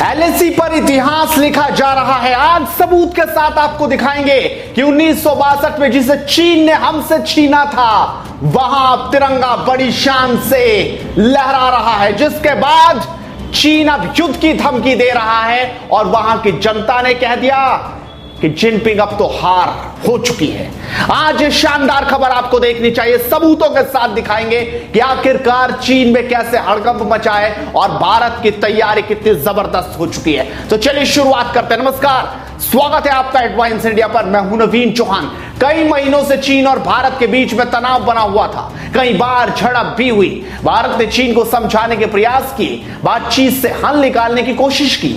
LAC पर इतिहास लिखा जा रहा है। आज सबूत के साथ आपको दिखाएंगे कि 1962 में जिसे चीन ने हमसे छीना था, वहां अब तिरंगा बड़ी शान से लहरा रहा है, जिसके बाद चीन अब युद्ध की धमकी दे रहा है और वहां की जनता ने कह दिया कि जिनपिंग अब तो हार हो चुकी है। आज शानदार खबर आपको देखनी चाहिए, सबूतों के साथ दिखाएंगे कि आखिरकार चीन में कैसे हड़कंप मचा है और भारत की तैयारी कितनी जबरदस्त हो चुकी है। तो चलिए शुरुआत करते हैं। नमस्कार, स्वागत है आपका एडवांस इंडिया पर। मैं हूं नवीन चौहान। कई महीनों से चीन और भारत के बीच में तनाव बना हुआ था, कई बार झड़प भी हुई। भारत ने चीन को समझाने के प्रयास किए, बातचीत से हल निकालने की कोशिश की,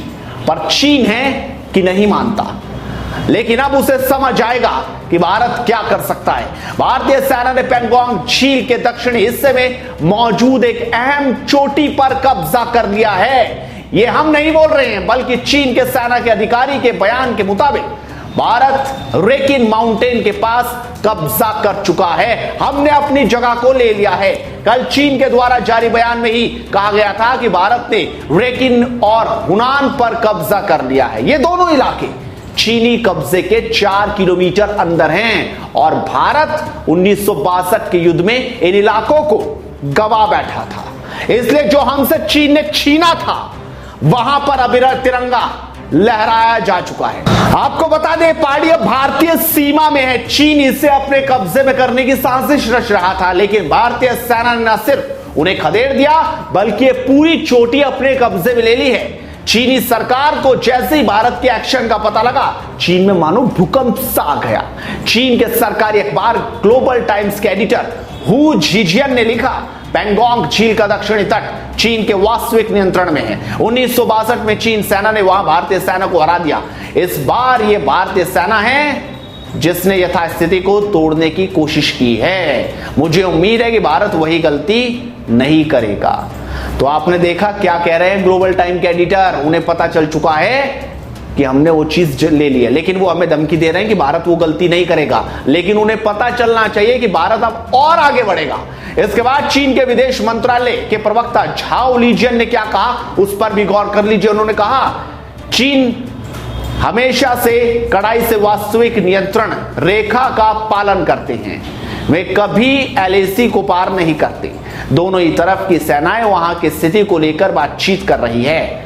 पर चीन है कि नहीं मानता। लेकिन अब उसे समझ आएगा कि भारत क्या कर सकता है। भारतीय सेना ने पैंगोंग झील के दक्षिणी हिस्से में मौजूद एक अहम चोटी पर कब्जा कर लिया है। यह हम नहीं बोल रहे हैं, बल्कि चीन के सेना के अधिकारी के बयान के मुताबिक भारत रेकिन माउंटेन के पास कब्जा कर चुका है। हमने अपनी जगह को ले लिया है। कल चीन के द्वारा जारी बयान में ही कहा गया था कि भारत ने रेकिन और हुनान पर कब्जा कर लिया है। ये दोनों इलाके चीनी कब्जे के 4 किलोमीटर अंदर हैं और भारत 1962 के युद्ध में इन इलाकों को गवा बैठा था। इसलिए जो हमसे चीन ने छीना था, वहां पर अविरत तिरंगा लहराया जा चुका है। आपको बता दें, पहाड़ी अब भारतीय सीमा में है। चीन इसे अपने कब्जे में करने की साजिश रच रहा था, लेकिन भारतीय सेना ने न सिर्फ उन्हें खदेड़ दिया, बल्कि पूरी चोटी अपने कब्जे में ले ली है। चीनी सरकार को जैसे ही भारत के एक्शन का पता लगा, चीन में मानो भूकंप सा आ गया। चीन के सरकारी अखबार ग्लोबल टाइम्स के एडिटर हु झिजियन ने लिखा, पैंगोंग झील का दक्षिणी तट चीन के वास्तविक नियंत्रण में है। 1962 में चीन सेना ने वहां भारतीय सेना को हरा दिया। इस बार यह भारतीय सेना है जिसने यथास्थिति को तोड़ने की कोशिश की है। मुझे उम्मीद है कि भारत वही गलती नहीं करेगा। तो आपने देखा क्या कह रहे हैं ग्लोबल टाइम के एडिटर। उन्हें पता चल चुका है कि हमने वो चीज ले ली है, लेकिन वो हमें धमकी दे रहे हैं कि भारत वो गलती नहीं करेगा। लेकिन उन्हें पता चलना चाहिए कि भारत अब और आगे बढ़ेगा। इसके बाद चीन के विदेश मंत्रालय के प्रवक्ता झाओ लीजियन ने क्या कहा, उस पर भी गौर कर लीजिए। उन्होंने कहा, चीन हमेशा से कड़ाई से वास्तविक नियंत्रण रेखा का पालन करते हैं। वे कभी एलएसी को पार नहीं करते। दोनों ही तरफ की सेनाएं वहां की स्थिति को लेकर बातचीत कर रही है।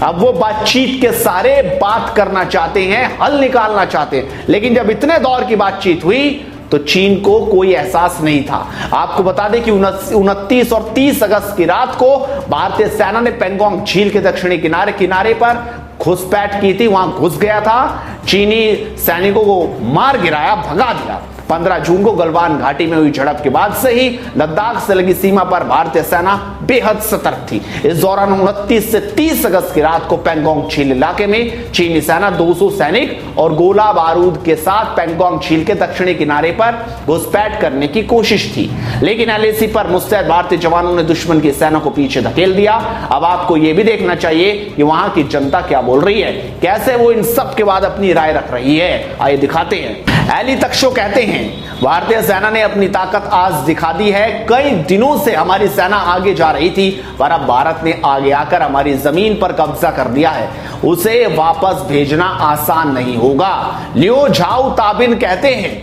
अब वो बातचीत के सारे बात करना चाहते हैं, हल निकालना चाहते हैं, लेकिन जब इतने दौर की बातचीत हुई तो चीन को कोई एहसास नहीं था। आपको बता दें कि 29 और 30 अगस्त की रात को भारतीय सेना ने पैंगोंग झील के दक्षिणी किनारे पर घुसपैठ की थी। वहां घुस गया था, चीनी सैनिकों को मार गिराया, भगा दिया। 15 जून को गलवान घाटी में हुई झड़प के बाद से ही लद्दाख से लगी सीमा पर भारतीय सेना बेहद सतर्क थी। इस दौरान 29 से 30 अगस्त की रात को पैंगोंग झील इलाके में चीनी सेना 200 सैनिक और गोला बारूद के साथ पैंगोंग झील के दक्षिणी किनारे पर घुसपैठ करने की कोशिश थी, लेकिन एलएसी पर मुस्तैद भारतीय जवानों ने दुश्मन की सेना को पीछे धकेल दिया। अब आपको यह भी देखना चाहिए कि वहां की जनता क्या बोल रही है, कैसे वो इन सब के बाद अपनी राय रख रही है। आइए दिखाते हैं। एली तक्षो कहते हैं, भारतीय सेना ने अपनी ताकत आज दिखा दी है। कई दिनों से हमारी सेना आगे जा रही थी, पर अब भारत ने आगे आकर हमारी जमीन पर कब्जा कर लिया है। उसे वापस भेजना आसान नहीं होगा। लियो झाओ ताबिन कहते हैं,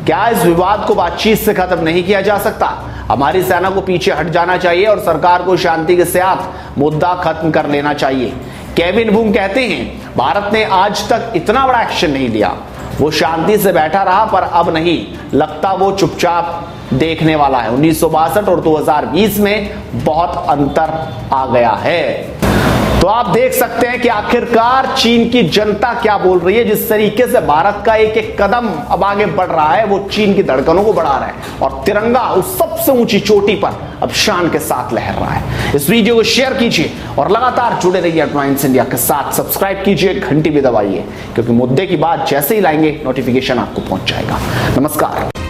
क्या इस विवाद को बातचीत से खत्म नहीं किया जा सकता? हमारी सेना को पीछे हट जाना चाहिए और सरकार को शांति के साथ मुद्दा खत्म कर लेना चाहिए। केविन बूम कहते हैं, भारत ने आज तक इतना बड़ा एक्शन नहीं लिया। वो शांति से बैठा रहा, पर अब नहीं लगता वो चुपचाप देखने वाला है। 1962 और 2020 में बहुत अंतर आ गया है। तो आप देख सकते हैं कि आखिरकार चीन की जनता क्या बोल रही है। जिस तरीके से भारत का एक एक कदम अब आगे बढ़ रहा है, वो चीन की धड़कनों को बढ़ा रहा है और तिरंगा उस सबसे ऊंची चोटी पर अब शान के साथ लहर रहा है। इस वीडियो को शेयर कीजिए और लगातार जुड़े रहिए एडवांस इंडिया के साथ। सब्सक्राइब कीजिए, घंटी भी दबाइए, क्योंकि मुद्दे की बात जैसे ही लाएंगे नोटिफिकेशन आपको पहुंच जाएगा। नमस्कार।